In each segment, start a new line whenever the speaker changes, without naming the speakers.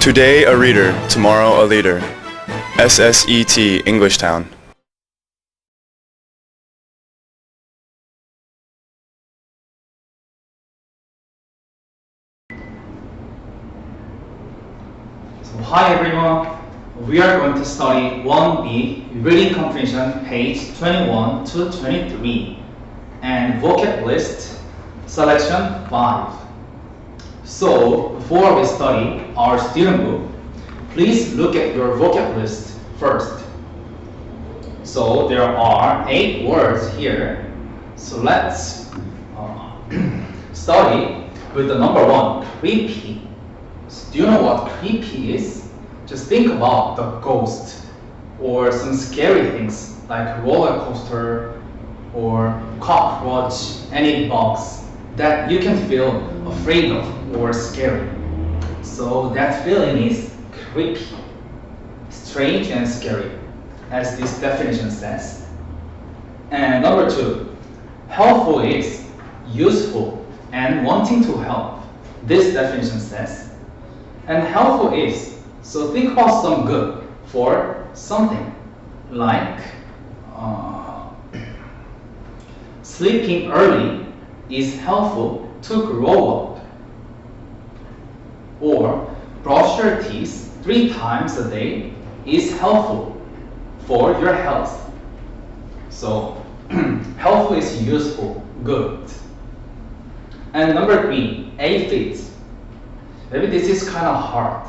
Today a reader, tomorrow a leader. SSET Englishtown.
So, hi everyone. We are going to study 1B Reading Comprehension page 21 to 23 and vocab list selection 5. So before we study our student book, please look at your vocab list first. So there are 8 words here. So let's study with the number 1, creepy. So do you know what creepy is? Just think about the ghost or some scary things like roller coaster or cockroach, any bugs that you can feel afraid of or scary. So that feeling is creepy, strange and scary, as this definition says. And number 2, helpful is useful and wanting to help. This definition says. And helpful is, so think about some good for something like sleeping early is helpful to grow up, or brush your teeth 3 times a day is helpful for your health. So helpful is useful, good. And number 3, aphid. Maybe this is kind of hard,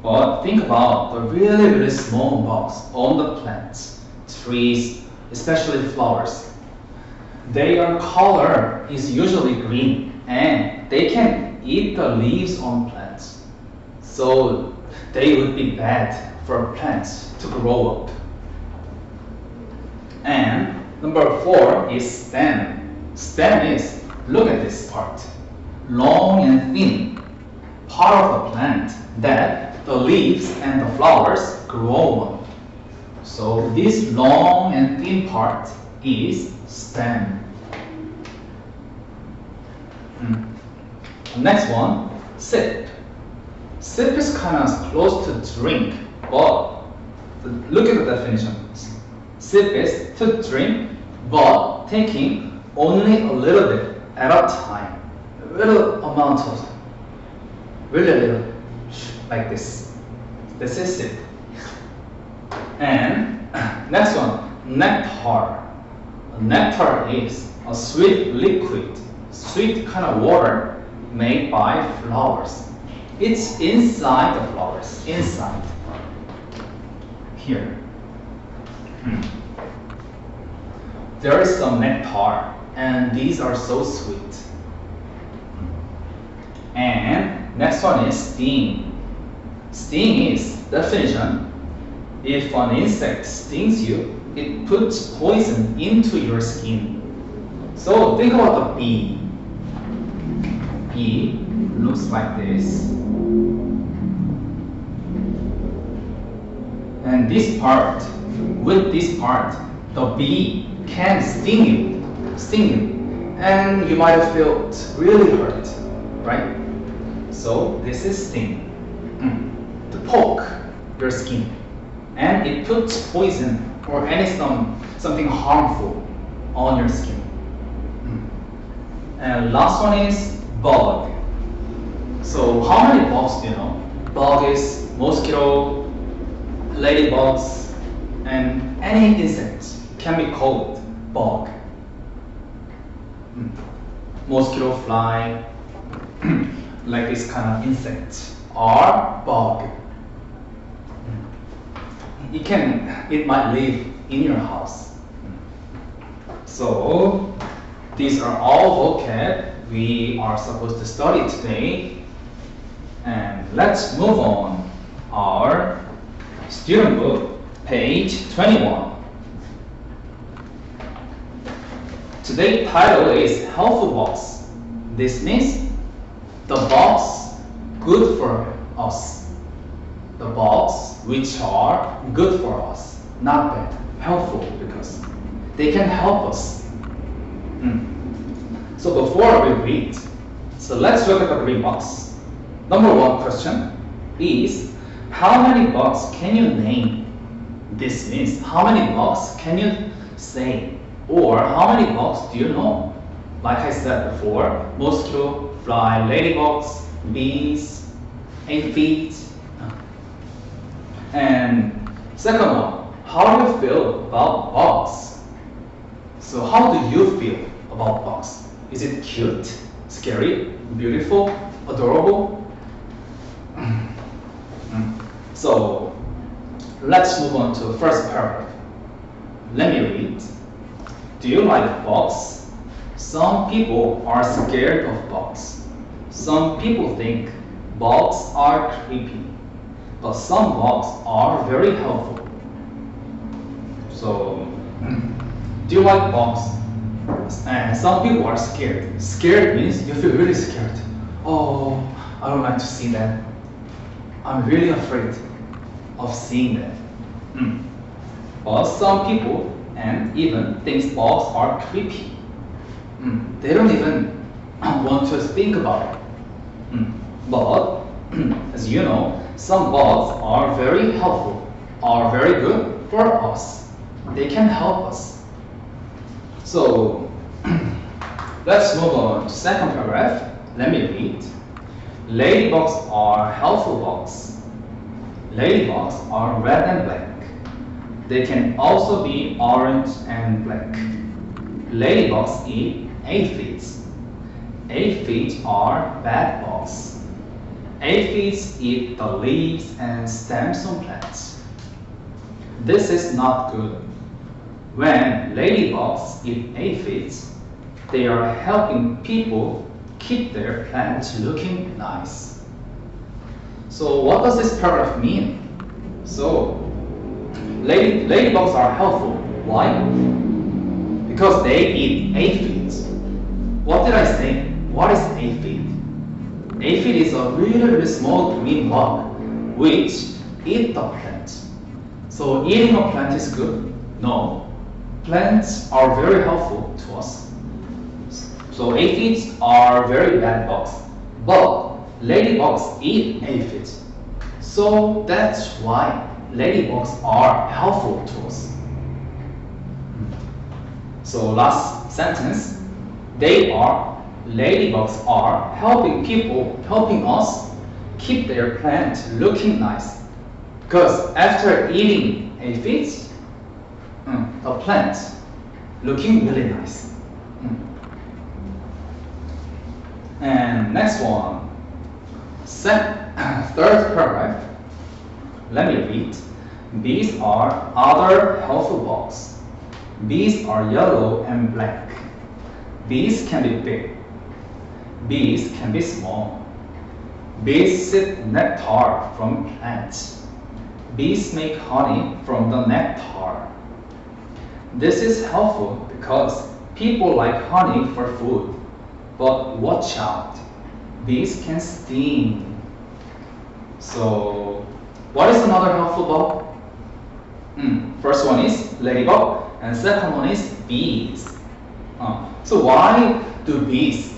but think about the really small bugs on the plants, trees, especially flowers. Their color is usually green and they can eat the leaves on plants. So they would be bad for plants to grow up. And number 4 is stem. Stem is, look at this part, long and thin, part of the plant that the leaves and the flowers grow on. So this long and thin part is stem. Next one, sip. Sip is kind of close to drink, but look at the definition. Sip is to drink, but taking only a little bit at a time. A little amount of, really little, like this. This is sip. And next one, nectar. Nectar is a sweet liquid, sweet kind of water made by flowers. It's inside the flowers, inside. Here. There is some nectar, and these are so sweet. And next one is sting. Sting is definition. If an insect stings you, it puts poison into your skin. So think about the bee. Bee looks like this. And this part, with this part, the bee can sting you. And you might have felt really hurt, right? So this is sting. To poke your skin. And it puts poison or something harmful on your skin. And last one is bug. So how many bugs do you know? Bug is mosquito, ladybugs, and any insect can be called bug. Mosquito, fly, like this kind of insect are bug. It might live in your house. So these are all vocab we are supposed to study today. And let's move on our student book, page 21. Today's title is Helpful Box. This means the box good for us. The box which are good for us, not bad, helpful because they can help us. So before we read, so let's look at the green box. Number 1 question. is how many bugs can you name? This means how many bugs can you say? Or how many bugs do you know? Like I said before, mosquito, fly, ladybugs, bees, aphids. And second one, how do you feel about bugs? So how do you feel about bugs? Is it cute, scary, beautiful, adorable? So let's move on to the first paragraph. Let me read. Do you like bugs? Some people are scared of bugs. Some people think bugs are creepy, but some bugs are very helpful. So, do you like bugs? And some people are scared. Scared means you feel really scared. Oh, I don't like to see that. I'm really afraid of seeing that. But some people and even think bugs are creepy. They don't even want to think about it. But as you know, some bugs are very helpful, are very good for us. They can help us. So let's move on to second paragraph. Let me read. Ladybugs are helpful bugs. Ladybugs are red and black. They can also be orange and black. Ladybugs eat aphids. Aphids are bad bugs. Aphids eat the leaves and stems on plants. This is not good. When ladybugs eat aphids, they are helping people keep their plants looking nice. So what does this paragraph mean? So ladybugs are helpful. Why? Because they eat aphids. What did I say? What is aphid? Aphid is a really small green bug which eat the plant. So eating a plant is good? No. Plants are very helpful to us. So aphids are very bad bugs. But ladybugs eat aphids. So that's why ladybugs are helpful to us. So last sentence, ladybugs are helping us keep their plant looking nice. Because after eating aphids, the plant looking really nice. And next one, third paragraph. Let me read. Bees are other helpful bugs. Bees are yellow and black. Bees can be big. Bees can be small. Bees sip nectar from plants. Bees make honey from the nectar. This is helpful because people like honey for food. But watch out, bees can sting. So, what is another helpful bug? First one is ladybug, and second one is bees. So why do bees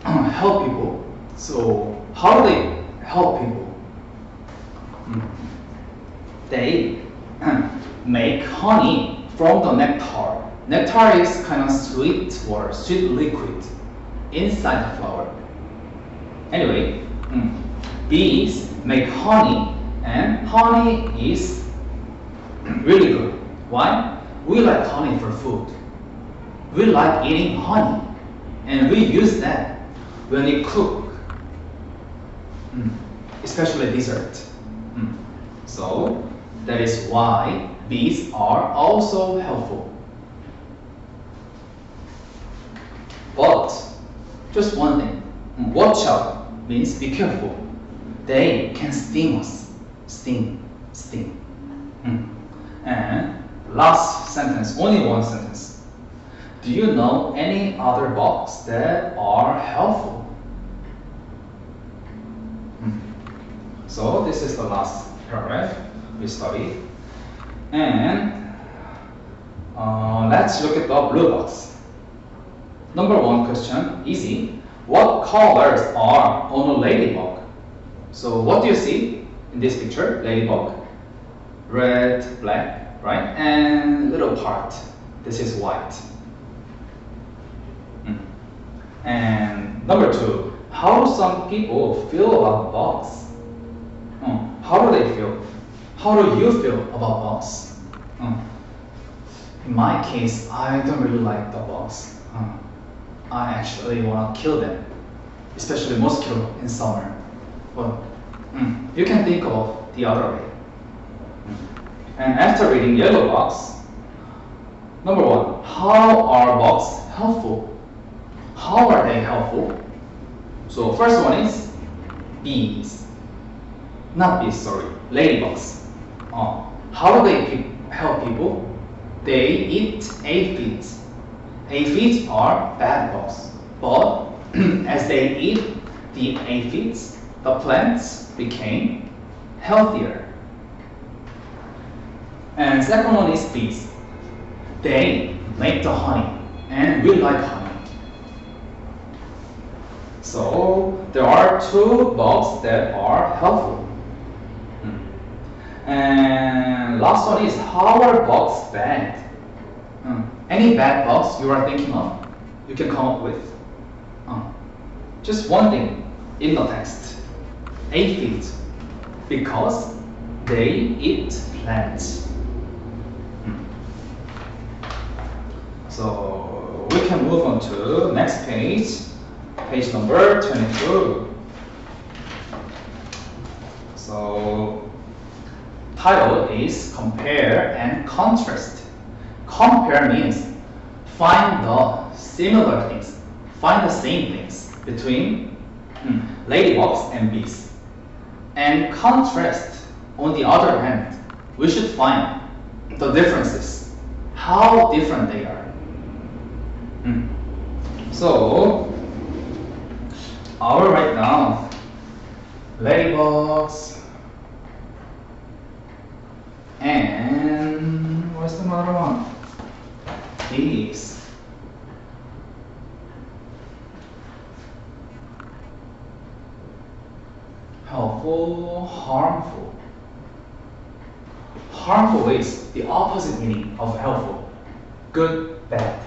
help people? So how do they help people? They make honey from the nectar. Nectar is kind of sweet water, sweet liquid inside the flower. Anyway, bees make honey, and honey is really good. Why? We like honey for food. We like eating honey, and we use that when we cook, especially dessert. So that is why bees are also helpful. But just one thing, watch out means be careful. They can sting us. Sting. And last sentence, only one sentence. Do you know any other bugs that are helpful? So this is the last paragraph we studied. And let's look at the blue box. Number one question, easy. What colors are on a ladybug? So what do you see in this picture? Ladybug, red, black, right? And little part. This is white. And number 2, how do some people feel about bugs? How do they feel? How do you feel about bugs? In my case, I don't really like the bugs. I actually want to kill them, especially mosquito in summer. But you can think of the other way. And after reading yellow box, number 1, how are bugs helpful? How are they helpful? So first one is bees. Not bees, sorry, ladybugs. How do they help people? They eat aphids. Aphids are bad bugs, but as they eat the aphids, the plants became healthier. And second one is bees. They make the honey, and we like honey. So there are 2 bugs that are helpful. And last one is, how are bugs bad? Any bad bugs you are thinking of, you can come up with. Just one thing in the text. Aphids, because they eat plants. So we can move on to next page, page number 22. So title is Compare and Contrast. Compare means find the similar things, find the same things between ladybugs and bees. And contrast, on the other hand, we should find the differences, how different they are. So I will write down ladybugs and what's the other one? Bees. Helpful, harmful. Harmful is the opposite meaning of helpful. Good, bad.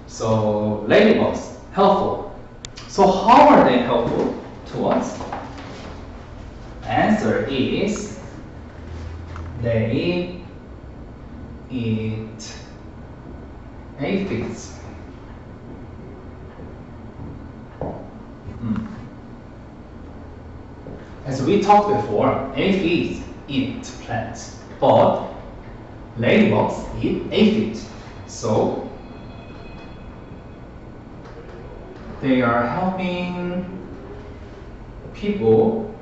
So ladybugs, helpful. So how are they helpful to us? Answer is they eat aphids. As we talked before, aphids eat plants, but ladybugs eat aphids. So they are helping people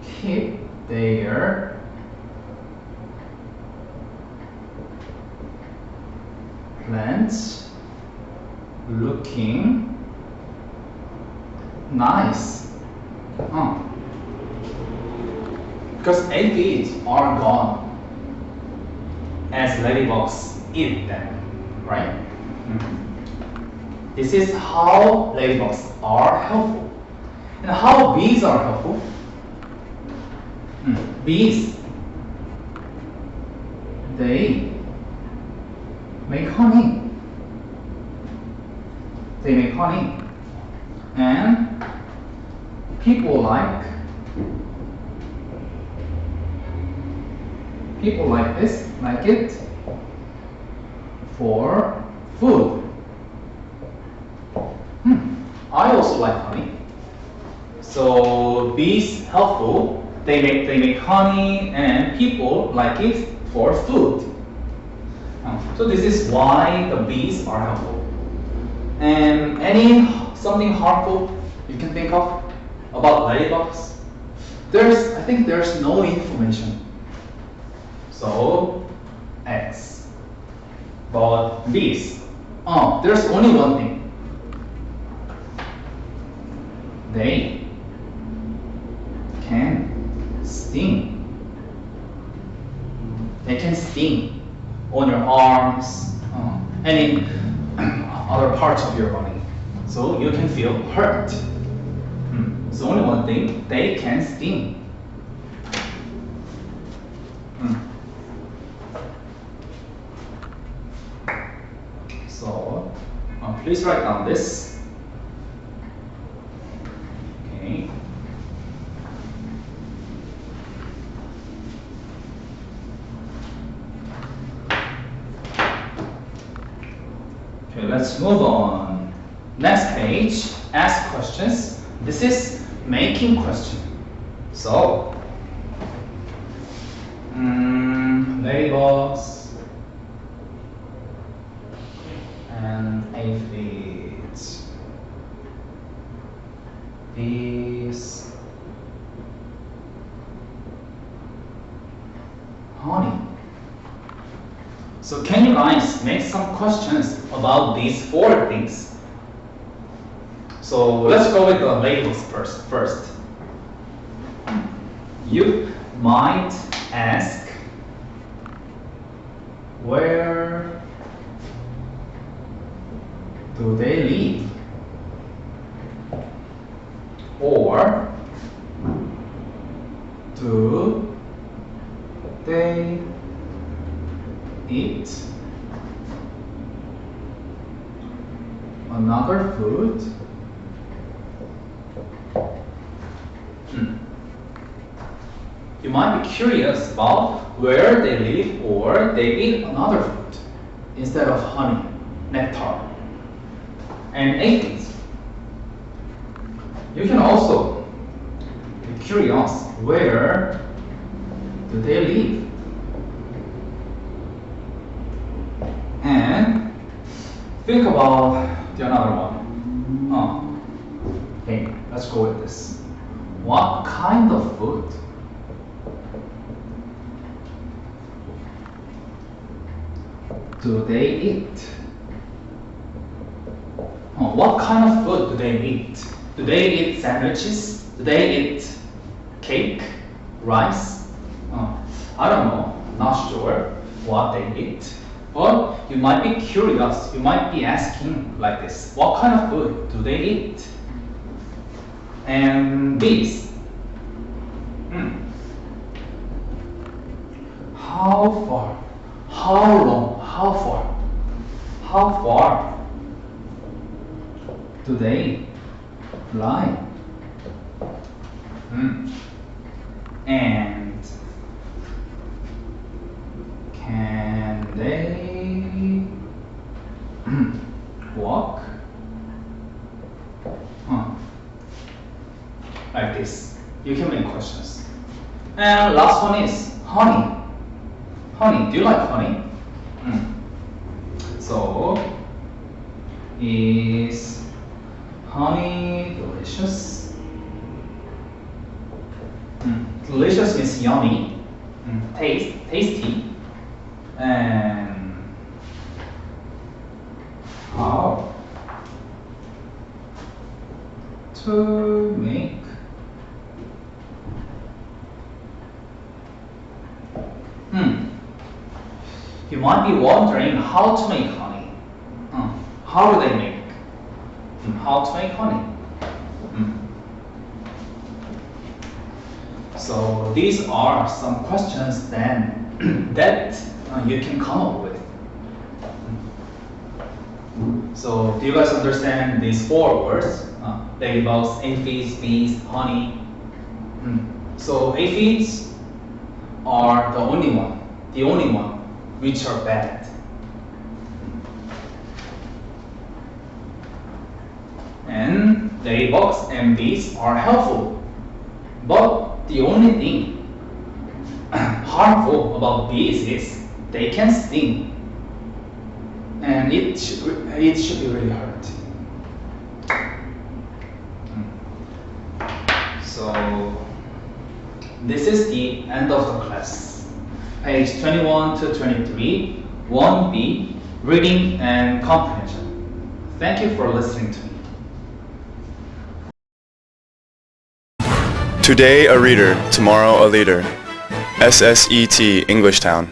keep their plants looking nice. Because aphids are gone as ladybugs eat them, right? This is how ladybugs are helpful. And how bees are helpful? Bees, they make honey. They make honey. And people like this, like it for food. I also like honey. So bees helpful. They make honey, and people like it for food. So this is why the bees are helpful. And something harmful you can think of about ladybugs? I think there's no information. So X. But bees, there's only one thing. They can sting. They can sting on your arms and in other parts of your body. So you can feel hurt. It's only one thing, they can sting. So please write down this. Okay. Okay, let's move on. Next page, ask questions. This is making question. So, ladybugs and aphids. Bees, honey. So can you guys make some questions about these four things? So let's go with the labels first. You might ask, where do they live? Or do they eat another food? You might be curious about where they live or they eat another food instead of honey, nectar, and aphids. You can also be curious, where do they live? And think about the another one. Okay, let's go with this. What kind of food do they eat? What kind of food do they eat? Do they eat sandwiches? Do they eat cake, rice? I don't know, not sure what they eat. But you might be curious, you might be asking like this, what kind of food do they eat? And bees. How far? How long? How far? How far do they fly? And can they walk? Like this. You can make questions. And last one is honey. Honey, do you like honey? So, is honey delicious? Delicious means yummy, tasty, and how to make You might be wondering how to make honey. How do they make? How to make honey? So these are some questions then that you can come up with. So do you guys understand these four words? Ladybugs, aphids, bees, honey. So aphids are the only one which are bad. And ladybugs and bees are helpful. But the only thing harmful about bees is they can sting. And it should be really hurt. So this is the end of the class. Page 21 to 23, 1B, Reading and Comprehension. Thank you for listening to me.
Today a reader, tomorrow a leader. SSET Englishtown.